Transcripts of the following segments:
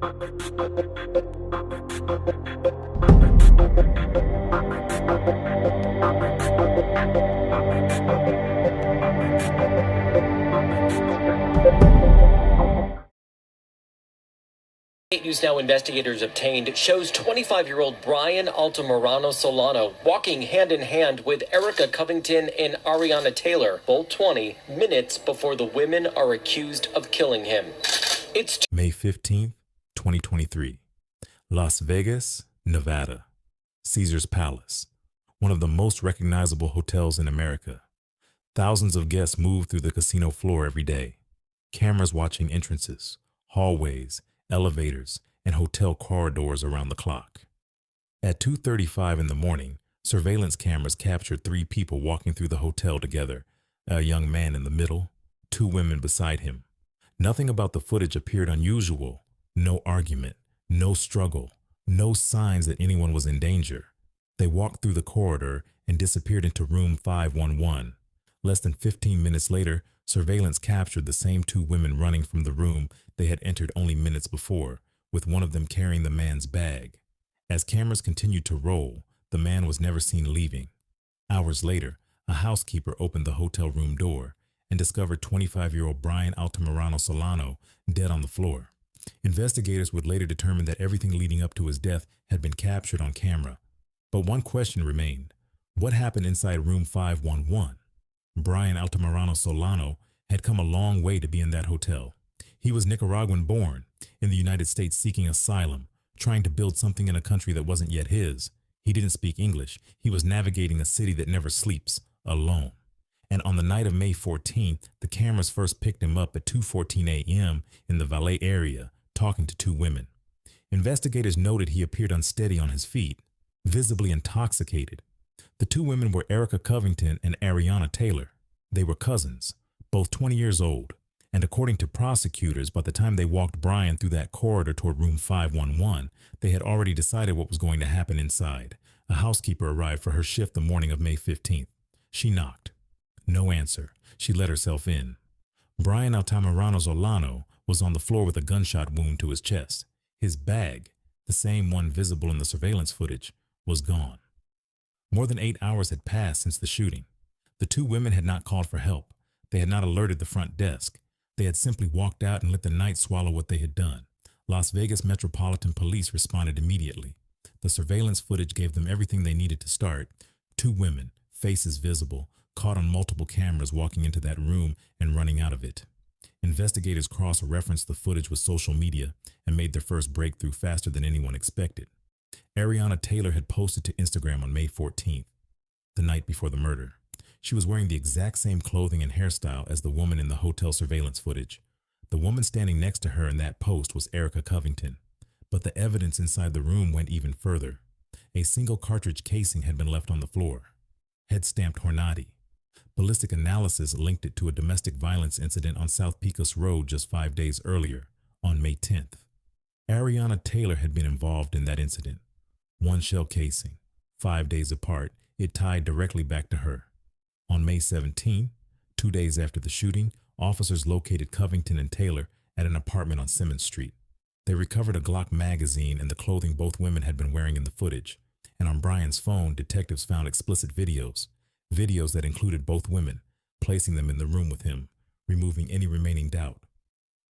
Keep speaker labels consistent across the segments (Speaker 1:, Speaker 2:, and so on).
Speaker 1: News Now investigators obtained shows 25-year-old Bryan Altamirano-Solano walking hand-in-hand with Erica Covington and Ariana Taylor, both 20 minutes before the women are accused of killing him. It's
Speaker 2: May 15th, 2023. Las Vegas, Nevada. Caesar's Palace, one of the most recognizable hotels in America. Thousands of guests move through the casino floor every day. Cameras watching entrances, hallways, elevators, and hotel corridors around the clock. At 2:35 in the morning, surveillance cameras captured 3 people walking through the hotel together, a young man in the middle, 2 women beside him. Nothing about the footage appeared unusual. No argument, no struggle, no signs that anyone was in danger. They walked through the corridor and disappeared into room 511. Less than 15 minutes later, surveillance captured the same 2 women running from the room they had entered only minutes before, with one of them carrying the man's bag. As cameras continued to roll, the man was never seen leaving. Hours later, a housekeeper opened the hotel room door and discovered 25-year-old Bryan Altamirano-Solano dead on the floor. Investigators would later determine that everything leading up to his death had been captured on camera. But one question remained. What happened inside room 511? Bryan Altamirano-Solano had come a long way to be in that hotel. He was Nicaraguan born, in the United States seeking asylum, trying to build something in a country that wasn't yet his. He didn't speak English. He was navigating a city that never sleeps, alone. And on the night of May 14th, the cameras first picked him up at 2:14 a.m. in the Valet area, talking to 2 women. Investigators noted he appeared unsteady on his feet, visibly intoxicated. The 2 women were Erica Covington and Ariana Taylor. They were cousins, both 20 years old. And according to prosecutors, by the time they walked Bryan through that corridor toward room 511, they had already decided what was going to happen inside. A housekeeper arrived for her shift the morning of May 15th. She knocked. No answer. She let herself in. Bryan Altamirano-Solano was on the floor with a gunshot wound to his chest. His bag, the same one visible in the surveillance footage, was gone. More than 8 hours had passed since the shooting. The 2 women had not called for help. They had not alerted the front desk. They had simply walked out and let the night swallow what they had done. Las Vegas Metropolitan Police responded immediately. The surveillance footage gave them everything they needed to start. 2 women, faces visible, caught on multiple cameras walking into that room and running out of it. Investigators cross-referenced the footage with social media and made their first breakthrough faster than anyone expected. Ariana Taylor had posted to Instagram on May 14th, the night before the murder. She was wearing the exact same clothing and hairstyle as the woman in the hotel surveillance footage. The woman standing next to her in that post was Erica Covington. But the evidence inside the room went even further. A single cartridge casing had been left on the floor. Head stamped Hornady. Ballistic analysis linked it to a domestic violence incident on South Pecos Road just 5 days earlier, on May 10th. Ariana Taylor had been involved in that incident. 1 shell casing. 5 days apart, it tied directly back to her. On May 17, 2 days after the shooting, officers located Covington and Taylor at an apartment on Simmons Street. They recovered a Glock magazine and the clothing both women had been wearing in the footage. And on Bryan's phone, detectives found explicit videos that included both women, placing them in the room with him, removing any remaining doubt.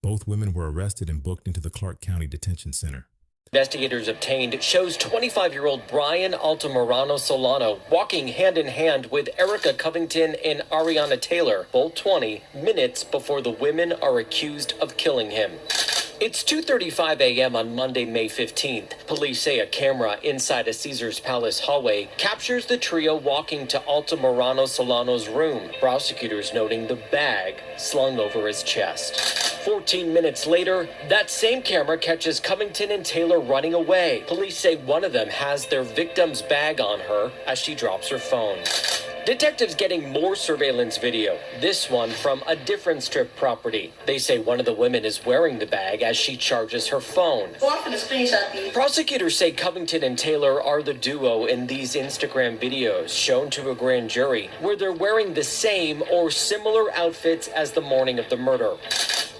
Speaker 2: Both women were arrested and booked into the Clark County Detention Center.
Speaker 1: Investigators obtained shows 25-year-old Bryan Altamirano-Solano walking hand-in-hand with Erica Covington and Ariana Taylor, both 20 minutes before the women are accused of killing him. It's 2:35 a.m. on Monday, May 15th. Police say a camera inside a Caesar's Palace hallway captures the trio walking to Altamirano-Solano's room, prosecutors noting the bag slung over his chest. 14 minutes later, that same camera catches Covington and Taylor running away. Police say one of them has their victim's bag on her as she drops her phone. Detectives getting more surveillance video, this one from a different strip property. They say one of the women is wearing the bag as she charges her phone. Prosecutors say Covington and Taylor are the duo in these Instagram videos shown to a grand jury, where they're wearing the same or similar outfits as the morning of the murder.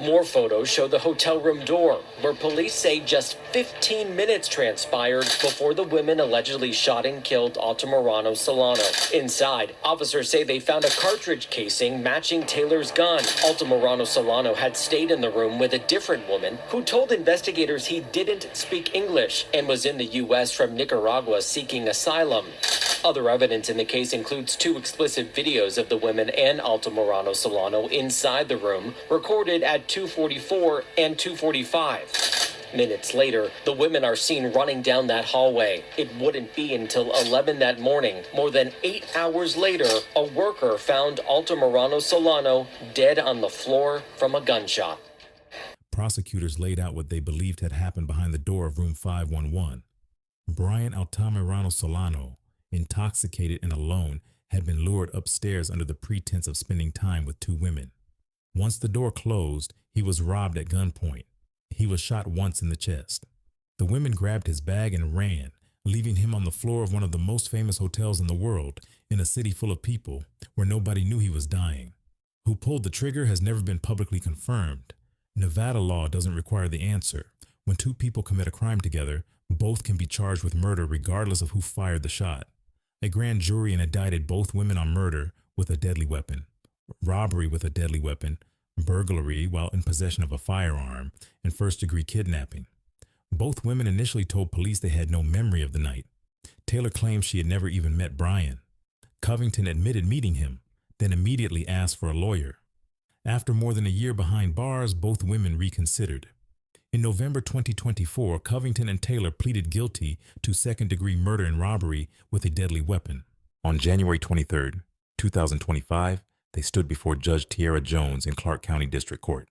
Speaker 1: More photos show the hotel room door, where police say just 15 minutes transpired before the women allegedly shot and killed Altamirano-Solano. Inside, officers say they found a cartridge casing matching Taylor's gun. Altamirano-Solano had stayed in the room with a different woman who told investigators he didn't speak English and was in the U.S. from Nicaragua seeking asylum. Other evidence in the case includes 2 explicit videos of the women and Altamirano-Solano inside the room, recorded at 2:44 and 2:45. Minutes later, the women are seen running down that hallway. It wouldn't be until 11 that morning, more than 8 hours later, a worker found Altamirano-Solano dead on the floor from a gunshot.
Speaker 2: Prosecutors laid out what they believed had happened behind the door of room 511. Bryan Altamirano-Solano, intoxicated and alone, had been lured upstairs under the pretense of spending time with 2 women. Once the door closed, he was robbed at gunpoint. He was shot once in the chest. The women grabbed his bag and ran, leaving him on the floor of one of the most famous hotels in the world, in a city full of people where nobody knew he was dying. Who pulled the trigger has never been publicly confirmed. Nevada law doesn't require the answer. When 2 people commit a crime together, both can be charged with murder regardless of who fired the shot. A grand jury indicted both women on murder with a deadly weapon, robbery with a deadly weapon, burglary while in possession of a firearm, and first-degree kidnapping. Both women initially told police they had no memory of the night. Taylor claimed she had never even met Bryan. Covington admitted meeting him, then immediately asked for a lawyer. After more than a year behind bars, both women reconsidered. In November 2024, Covington and Taylor pleaded guilty to second-degree murder and robbery with a deadly weapon. On January 23, 2025, they stood before Judge Tierra Jones in Clark County District Court.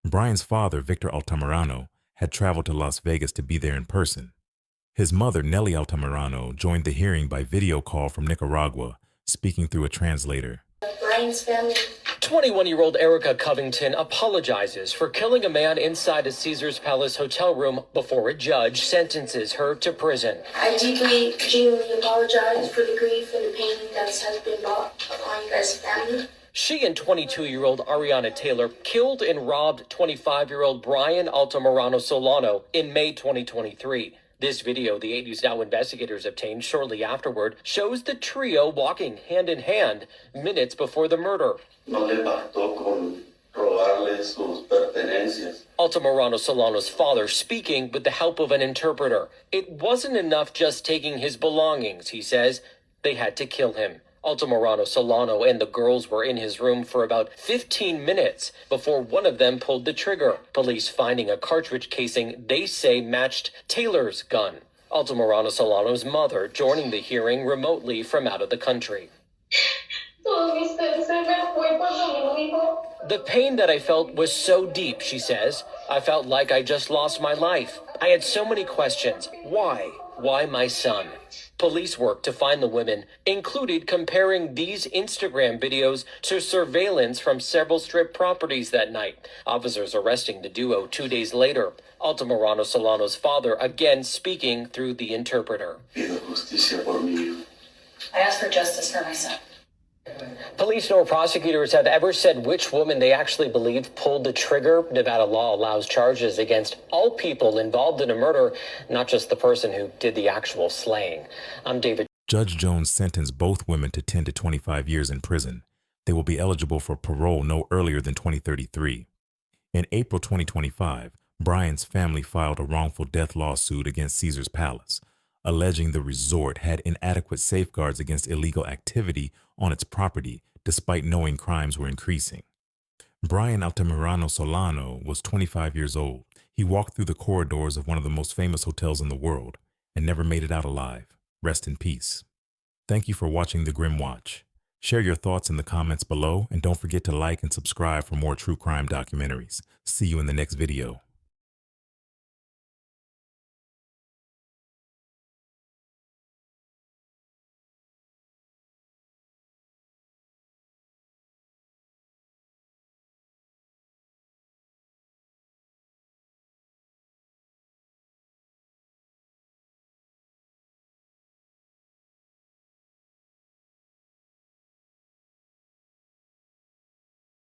Speaker 2: Bryan's father, Victor Altamirano, had traveled to Las Vegas to be there in person. His mother, Nellie Altamirano, joined the hearing by video call from Nicaragua, speaking through a translator.
Speaker 3: Bryan's family.
Speaker 1: 21-year-old Erica Covington apologizes for killing a man inside a Caesars Palace hotel room before a judge sentences her to prison.
Speaker 3: I deeply, genuinely apologize for the grief and the pain that has been brought upon you guys' family.
Speaker 1: She and 22-year-old Ariana Taylor killed and robbed 25-year-old Bryan Altamirano-Solano in May 2023. This video the 8 News Now investigators obtained shortly afterward shows the trio walking hand in hand minutes before the murder.
Speaker 4: No le bastó con robarle sus pertenencias.
Speaker 1: Altamirano-Solano's father speaking with the help of an interpreter. It wasn't enough just taking his belongings, he says. They had to kill him. Altamirano-Solano and the girls were in his room for about 15 minutes before one of them pulled the trigger. Police finding a cartridge casing they say matched Taylor's gun. Altamirano-Solano's mother joining the hearing remotely from out of the country. The pain that I felt was so deep, she says. I felt like I just lost my life. I had so many questions. Why? Why my son? Police work to find the women included comparing these Instagram videos to surveillance from several strip properties that night. Officers arresting the duo 2 days later. Altamirano-Solano's father again speaking through the interpreter.
Speaker 4: Pido justicia por mí.
Speaker 3: I ask for justice for my son.
Speaker 1: Police nor prosecutors have ever said which woman they actually believe pulled the trigger. Nevada law allows charges against all people involved in a murder, not just the person who did the actual slaying. I'm David.
Speaker 2: Judge Jones sentenced both women to 10 to 25 years in prison. They will be eligible for parole no earlier than 2033. In April 2025, Bryan's family filed a wrongful death lawsuit against Caesars Palace, alleging the resort had inadequate safeguards against illegal activity on its property, despite knowing crimes were increasing. Bryan Altamirano-Solano was 25 years old. He walked through the corridors of one of the most famous hotels in the world and never made it out alive. Rest in peace. Thank you for watching The Grim Watch. Share your thoughts in the comments below, and don't forget to like and subscribe for more true crime documentaries. See you in the next video.